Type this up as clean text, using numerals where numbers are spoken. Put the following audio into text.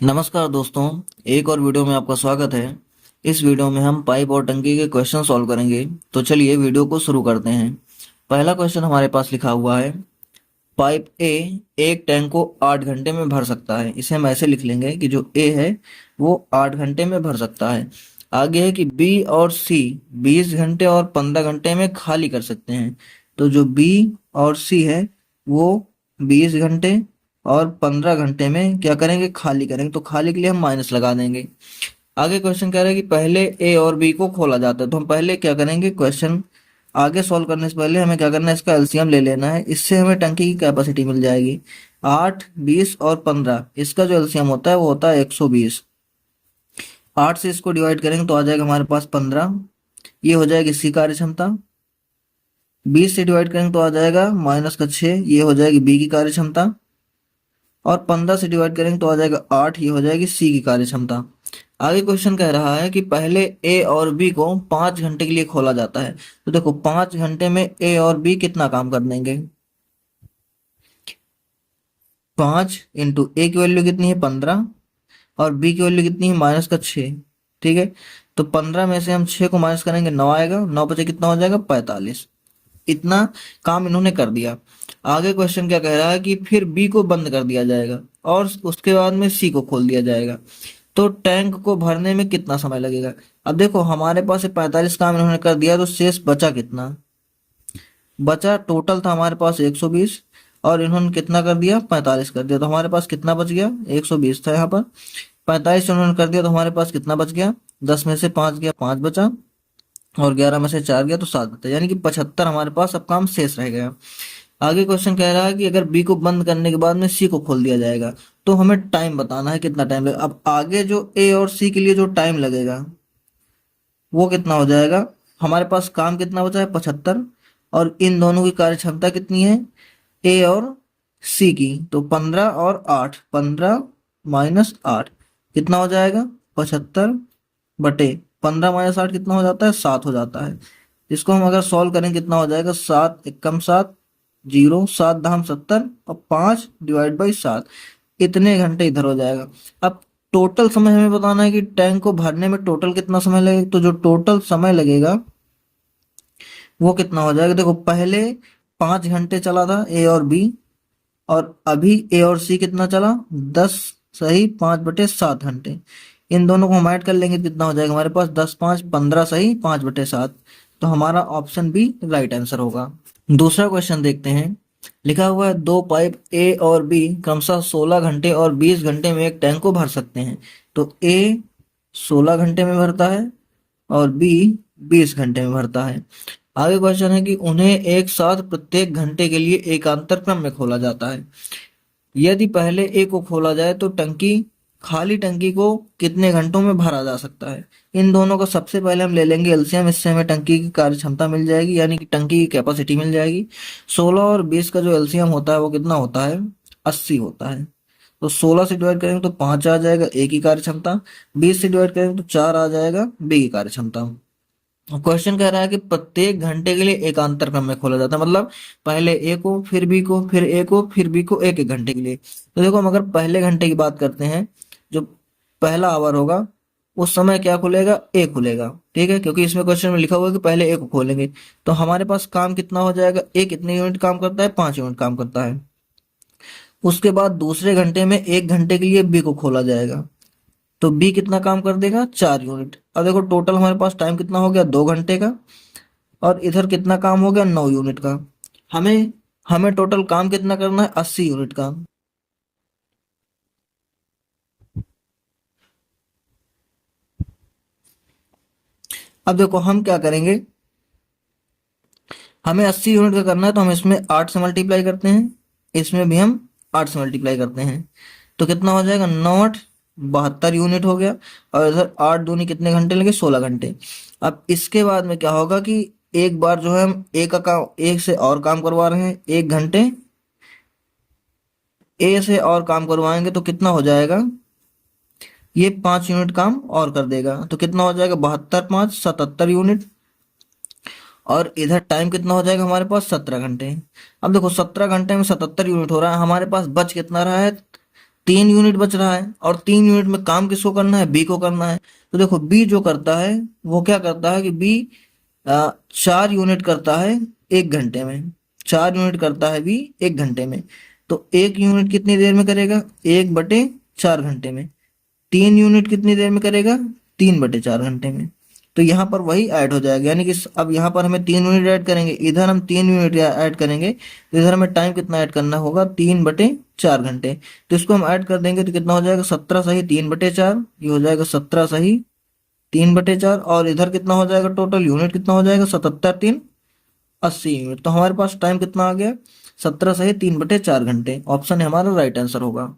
नमस्कार दोस्तों, एक और वीडियो में आपका स्वागत है। इस वीडियो में हम पाइप और टंकी के क्वेश्चन सॉल्व करेंगे। तो चलिए वीडियो को शुरू करते हैं। पहला क्वेश्चन हमारे पास लिखा हुआ है, पाइप ए एक टैंक को 8 घंटे में भर सकता है। इसे हम ऐसे लिख लेंगे कि जो ए है वो 8 घंटे में भर सकता है। आगे है कि बी और सी 20 घंटे और 15 घंटे में खाली कर सकते हैं। तो जो बी और सी है वो 20 घंटे और 15 घंटे में क्या करेंगे, खाली करेंगे। तो खाली के लिए हम माइनस लगा देंगे। आगे क्वेश्चन कह रहा है कि पहले ए और बी को खोला जाता है। तो हम पहले क्या करेंगे, क्वेश्चन आगे सॉल्व करने से पहले हमें क्या करना है, इसका एलसीएम ले लेना है। इससे हमें टंकी की कैपेसिटी मिल जाएगी 8, 20 और 15। इसका जो एलसीएम होता है वो होता है 120। 8 से इसको डिवाइड करेंगे तो आ जाएगा हमारे पास 15। ये हो जाएगी सी कार्य क्षमता। 20 से डिवाइड करेंगे तो आ जाएगा माइनस का 6, ये हो जाएगी बी की कार्य क्षमता। और 15 से डिवाइड करेंगे तो आ जाएगा 8, ये हो जाएगी सी की कार्य क्षमता। आगे क्वेश्चन कह रहा है कि पहले ए और बी को 5 घंटे के लिए खोला जाता है। तो देखो 5 घंटे में ए और बी कितना काम कर देंगे। 5 इंटू ए की वैल्यू कितनी है 15 और बी की वैल्यू कितनी है माइनस का 6। ठीक है, तो 15 में से हम 6 को माइनस करेंगे 9 आएगा, 9 बचे कितना हो जाएगा 45। इतना काम इन्होंने कर दिया। आगे क्वेश्चन क्या कह रहा है कि फिर बी को बंद कर दिया जाएगा और उसके बाद में सी को खोल दिया जाएगा। तो टैंक को भरने में कितना समय लगेगा। अब देखो हमारे पास 45 काम इन्होंने कर दिया, तो शेष बचा कितना। बचा टोटल था हमारे पास 120 और इन्होंने कितना कर दिया 45 कर दिया। तो हमारे पास कितना बच गया, 120 था यहाँ पर, 45 उन्होंने कर दिया तो हमारे पास कितना बच गया, 10 में से 5 गया 5 बचा और 11 में से 4 गया तो 7 बचा, यानी कि 75 हमारे पास अब काम शेष रह गया। आगे क्वेश्चन कह रहा है कि अगर बी को बंद करने के बाद में सी को खोल दिया जाएगा तो हमें टाइम बताना है, कितना टाइम लगेगा। अब आगे जो ए और सी के लिए जो टाइम लगेगा वो कितना हो जाएगा। हमारे पास काम कितना बचा है 75 और इन दोनों की कार्य क्षमता कितनी है ए और सी की, तो 15 और 8, 15 माइनस 8 कितना हो जाएगा 75 बटे 15 माइनस 8 कितना हो जाता है 7 हो जाता है। इसको हम अगर सॉल्व करें कितना हो जाएगा, 7 एकम 7, 0, 7 धाम 70 और 5 डिवाइड बाई 7, इतने घंटे इधर हो जाएगा। अब टोटल समय हमें बताना है कि टैंक को भरने में टोटल कितना समय लगेगा। तो जो टोटल समय लगेगा वो कितना हो जाएगा, देखो पहले 5 घंटे चला था ए और बी और अभी ए और सी कितना चला 10 सही 5/7 घंटे। इन दोनों को हम ऐड कर लेंगे तो कितना हो जाएगा हमारे पास 10 5 15 सही 5/7। तो हमारा ऑप्शन बी राइट आंसर होगा। दूसरा क्वेश्चन देखते हैं। लिखा हुआ है दो पाइप ए और बी क्रमशः 16 घंटे और 20 घंटे में एक टैंक को भर सकते हैं। तो ए 16 घंटे में भरता है और बी 20 घंटे में भरता है। आगे क्वेश्चन है कि उन्हें एक साथ प्रत्येक घंटे के लिए एकांतर क्रम में खोला जाता है। यदि पहले ए को खोला जाए तो खाली टंकी को कितने घंटों में भरा जा सकता है। इन दोनों का सबसे पहले हम ले लेंगे एलसीएम। इससे हमें टंकी की कार्य क्षमता मिल जाएगी, यानी कि टंकी की कैपेसिटी मिल जाएगी। 16 और 20 का जो एलसीएम होता है वो कितना होता है 80 होता है। तो 16 से डिवाइड करेंगे तो 5 आ जाएगा ए की कार्य क्षमता, 20 से डिवाइड करेंगे तो 4 आ जाएगा बी की कार्य क्षमता। क्वेश्चन कह रहा है कि प्रत्येक घंटे के लिए एकांतर क्रम में खोला जाता है, मतलब पहले ए को फिर बी को फिर ए को फिर बी को एक एक घंटे के लिए। तो देखो हम अगर पहले घंटे की बात करते हैं, जो पहला आवर होगा उस समय क्या खुलेगा ए खुलेगा। ठीक है, क्योंकि इसमें क्वेश्चन में लिखा हुआ है कि पहले ए को खोलेंगे। तो हमारे पास काम कितना हो जाएगा, ए कितने यूनिट काम करता है 5 यूनिट काम करता है। उसके बाद दूसरे घंटे में 1 घंटे के लिए बी को खोला जाएगा तो बी कितना काम कर देगा 4 यूनिट। अब देखो टोटल हमारे पास टाइम कितना हो गया 2 घंटे का और इधर कितना काम हो गया 9 यूनिट का। हमें हमें टोटल काम कितना करना है 80 यूनिट का। अब देखो हम क्या करेंगे, हमें 80 यूनिट का करना है तो हम इसमें 8 से मल्टीप्लाई करते हैं, इसमें भी हम 8 से मल्टीप्लाई करते हैं। तो कितना हो जाएगा 9 8 72 यूनिट हो गया। और इधर 8 दूनी कितने घंटे लगे 16 घंटे। अब इसके बाद में क्या होगा कि एक बार जो है हम एक का काम एक से और काम करवा रहे हैं 1 घंटे ए से और काम करवाएंगे तो कितना हो जाएगा, ये 5 यूनिट काम और कर देगा तो कितना हो जाएगा 72 5 77 यूनिट। और इधर टाइम कितना हो जाएगा हमारे पास 17 घंटे। अब देखो 17 घंटे में 77 यूनिट हो रहा है, हमारे पास बच कितना रहा है 3 यूनिट बच रहा है और 3 यूनिट में काम किसको करना है, बी को करना है। तो देखो बी जो करता है वो क्या करता है कि बी 4 यूनिट करता है 1 घंटे में। 4 यूनिट करता है बी 1 घंटे में। तो 1 यूनिट कितनी देर में करेगा, 1/4 घंटे में। 3 यूनिट कितनी देर में करेगा, 3/4 घंटे में। तो यहाँ पर वही ऐड हो जाएगा, यानी कि अब यहाँ पर हमें 3 यूनिट ऐड करेंगे, इधर हम 3 यूनिट ऐड करेंगे, तो इधर हमें टाइम कितना ऐड करना होगा, 3/4 घंटे। तो इसको हम ऐड कर देंगे तो कितना हो जाएगा, 17 सही 3/4, ये हो जाएगा 17 सही 3/4। और इधर कितना हो जाएगा, टोटल यूनिट कितना हो जाएगा, 77×3 80 यूनिट। तो हमारे पास टाइम कितना आ गया, 17 सही 3/4 घंटे। ऑप्शन है हमारा राइट आंसर होगा।